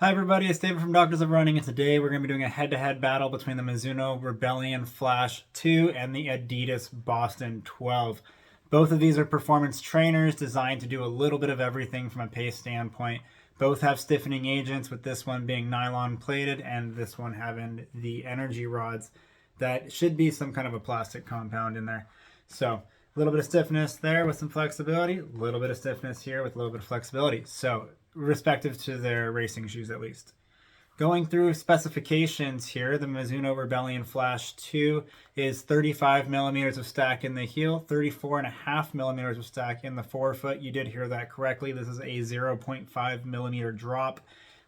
Hi everybody, it's David from Doctors of Running, and today we're going to be doing a head-to-head battle between the Mizuno Rebellion Flash 2 and the Adidas Boston 12. Both of these are performance trainers designed to do a little bit of everything from a pace standpoint. Both have stiffening agents, with this one being nylon plated and this one having the energy rods that should be some kind of a plastic compound in there. So a little bit of stiffness there with some flexibility, a little bit of stiffness here with a little bit of flexibility. So respective to their racing shoes at least. Going through specifications here, the Mizuno Rebellion Flash 2 is 35 millimeters of stack in the heel, 34.5 millimeters of stack in the forefoot. You did hear that correctly. This is a 0.5 millimeter drop.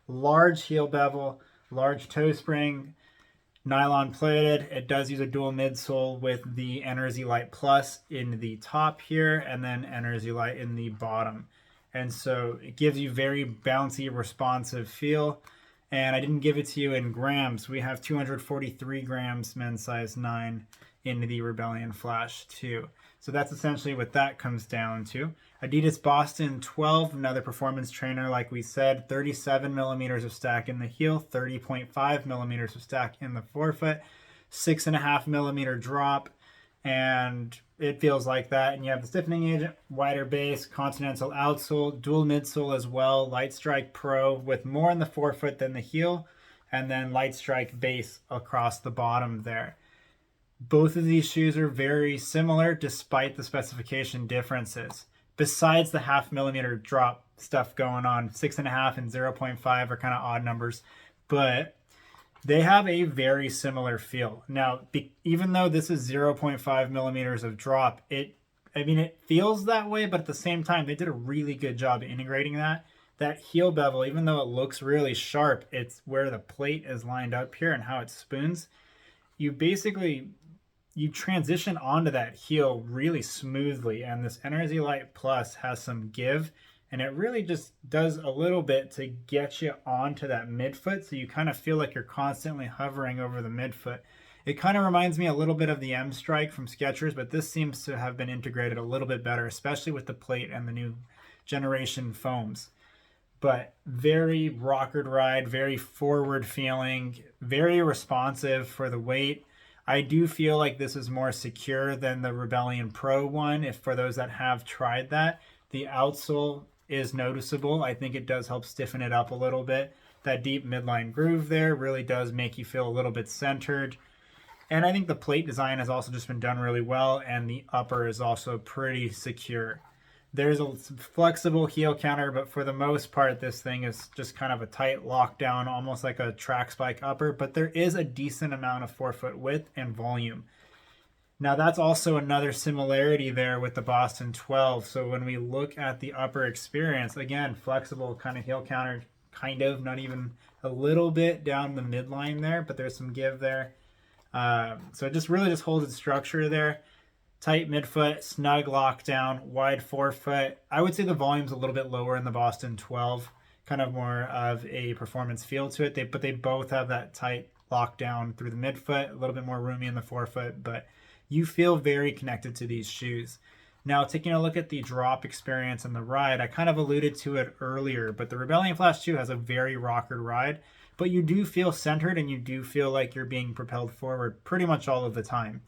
Large heel bevel, large toe spring, nylon plated. It does use a dual midsole with the Energy Light Plus in the top here and then Energy Light in the bottom. And so it gives you very bouncy, responsive feel. And I didn't give it to you in grams. We have 243 grams men's size 9 in the Rebellion Flash 2. So that's essentially what that comes down to. Adidas Boston 12, another performance trainer, like we said, 37 millimeters of stack in the heel, 30.5 millimeters of stack in the forefoot, 6.5 millimeter drop, and it feels like that. And you have the stiffening agent, wider base, continental outsole, dual midsole as well, Light Strike Pro with more in the forefoot than the heel, and then Light Strike base across the bottom there. Both of these shoes are very similar despite the specification differences. Besides the 0.5 millimeter drop stuff going on, 6.5 and 0.5 are kind of odd numbers, but they have a very similar feel. Now, even though this is 0.5 millimeters of drop, it feels that way, but at the same time, they did a really good job integrating that. That heel bevel, even though it looks really sharp, it's where the plate is lined up here and how it spoons. You transition onto that heel really smoothly, and this Energy Light Plus has some give, and it really just does a little bit to get you onto that midfoot, so you kind of feel like you're constantly hovering over the midfoot. It kind of reminds me a little bit of the M Strike from Skechers, but this seems to have been integrated a little bit better, especially with the plate and the new generation foams. But very rockered ride, very forward feeling, very responsive for the weight. I do feel like this is more secure than the Rebellion Pro one, if for those that have tried that. The outsole is noticeable. I think it does help stiffen it up a little bit. That deep midline groove there really does make you feel a little bit centered. And I think the plate design has also just been done really well, and the upper is also pretty secure. There's a flexible heel counter, but for the most part, this thing is just kind of a tight lockdown, almost like a track spike upper, but there is a decent amount of forefoot width and volume. Now, that's also another similarity there with the Boston 12. So when we look at the upper experience, again, flexible kind of heel counter, not even a little bit down the midline there, but there's some give there. So it just really holds its structure there. Tight midfoot, snug lockdown, wide forefoot. I would say the volume's a little bit lower in the Boston 12, kind of more of a performance feel to it. But they both have that tight lockdown through the midfoot, a little bit more roomy in the forefoot, but you feel very connected to these shoes. Now, taking a look at the drop experience and the ride, I kind of alluded to it earlier, but the Rebellion Flash 2 has a very rockered ride, but you do feel centered and you do feel like you're being propelled forward pretty much all of the time.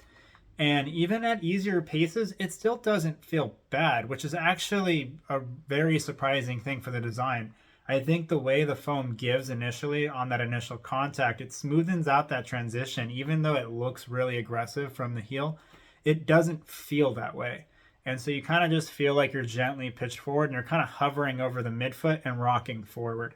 And even at easier paces, it still doesn't feel bad, which is actually a very surprising thing for the design. I think the way the foam gives initially on that initial contact, it smoothens out that transition. Even though it looks really aggressive from the heel, it doesn't feel that way. And so you kind of just feel like you're gently pitched forward and you're kind of hovering over the midfoot and rocking forward.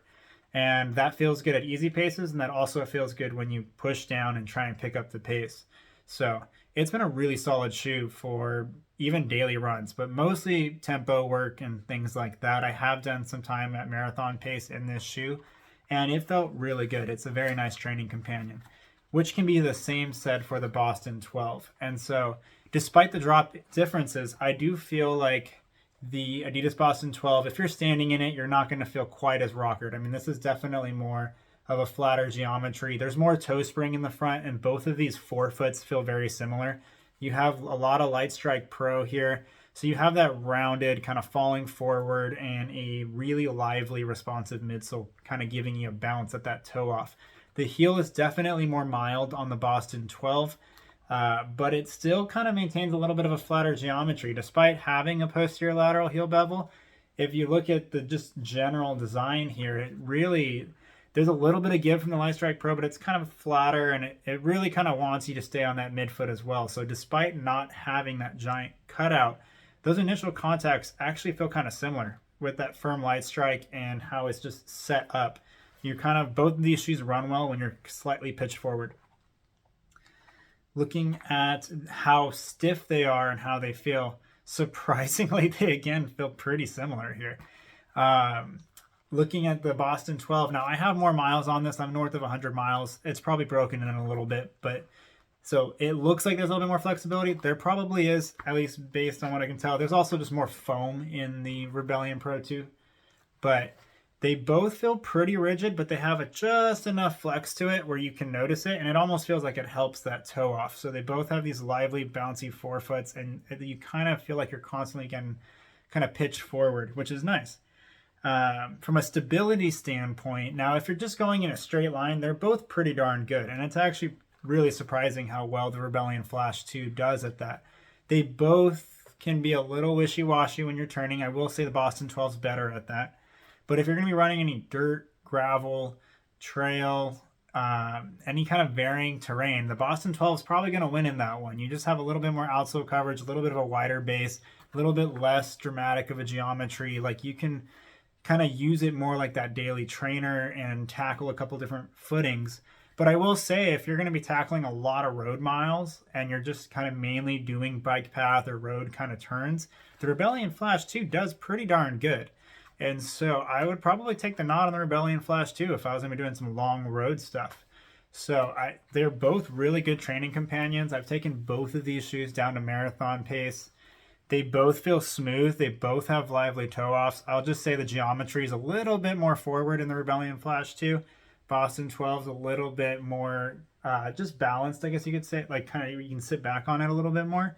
And that feels good at easy paces, and that also feels good when you push down and try and pick up the pace. So it's been a really solid shoe for even daily runs, but mostly tempo work and things like that. I have done some time at marathon pace in this shoe, and it felt really good. It's a very nice training companion, which can be the same said for the Boston 12. And so despite the drop differences, I do feel like the Adidas Boston 12, if you're standing in it, you're not going to feel quite as rockered. I mean, this is definitely more of a flatter geometry. There's more toe spring in the front, and both of these forefoots feel very similar. You have a lot of Light Strike Pro here, So you have that rounded kind of falling forward and a really lively responsive midsole kind of giving you a bounce at that toe off. The heel is definitely more mild on the Boston 12, but it still kind of maintains a little bit of a flatter geometry despite having a posterior lateral heel bevel. If you look at the just general design here, it really, there's a little bit of give from the Lightstrike Pro, but it's kind of flatter, and it really kind of wants you to stay on that midfoot as well. So despite not having that giant cutout, those initial contacts actually feel kind of similar with that firm Lightstrike and how it's just set up. You kind of, both of these shoes run well when you're slightly pitched forward. Looking at how stiff they are and how they feel, surprisingly, they again feel pretty similar here. Looking at the Boston 12, now I have more miles on this. I'm north of 100 miles. It's probably broken in a little bit, but so it looks like there's a little bit more flexibility. There probably is, at least based on what I can tell. There's also just more foam in the Rebellion Pro 2, but they both feel pretty rigid, but they have just enough flex to it where you can notice it, and it almost feels like it helps that toe off. So they both have these lively, bouncy forefoots, and you kind of feel like you're constantly getting kind of pitched forward, which is nice. From a stability standpoint, now if you're just going in a straight line, they're both pretty darn good, and it's actually really surprising how well the Rebellion Flash 2 does at that. They both can be a little wishy-washy when you're turning. I will say the Boston 12 is better at that. But if you're going to be running any dirt, gravel, trail, any kind of varying terrain, the Boston 12 is probably going to win in that one. You just have a little bit more outsole coverage, a little bit of a wider base, a little bit less dramatic of a geometry. Like you can kind of use it more like that daily trainer and tackle a couple different footings. But I will say, if you're going to be tackling a lot of road miles and you're just kind of mainly doing bike path or road kind of turns, the Rebellion Flash 2 does pretty darn good. And so I would probably take the nod on the Rebellion Flash 2 if I was going to be doing some long road stuff. So they're both really good training companions. I've taken both of these shoes down to marathon pace. They both feel smooth. They both have lively toe offs. I'll just say the geometry is a little bit more forward in the Rebellion Flash 2. Boston 12 is a little bit more just balanced, I guess you could say. Like kind of you can sit back on it a little bit more.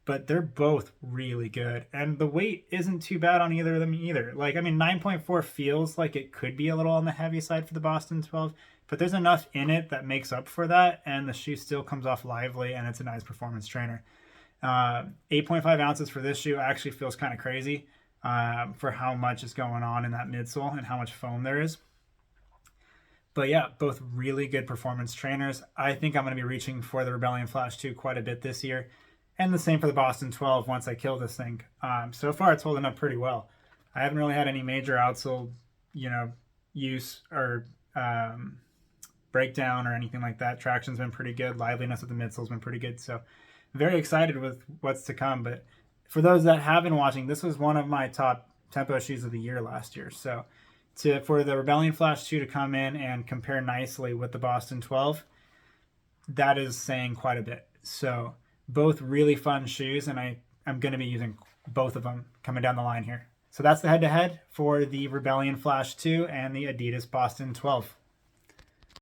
But they're both really good. And the weight isn't too bad on either of them either. Like, I mean, 9.4 feels like it could be a little on the heavy side for the Boston 12. But there's enough in it that makes up for that. And the shoe still comes off lively, and it's a nice performance trainer. 8.5 ounces for this shoe actually feels kind of crazy for how much is going on in that midsole and how much foam there is. But yeah, both really good performance trainers. I think I'm going to be reaching for the Rebellion Flash 2 quite a bit this year. And the same for the Boston 12 once I kill this thing. So far, it's holding up pretty well. I haven't really had any major outsole, use or breakdown or anything like that. Traction's been pretty good. Liveliness of the midsole's been pretty good. So very excited with what's to come. But for those that have been watching, this was one of my top tempo shoes of the year last year. So for the Rebellion Flash 2 to come in and compare nicely with the Boston 12, that is saying quite a bit. So both really fun shoes, and I'm going to be using both of them coming down the line here. So that's the head-to-head for the Rebellion Flash 2 and the Adidas Boston 12.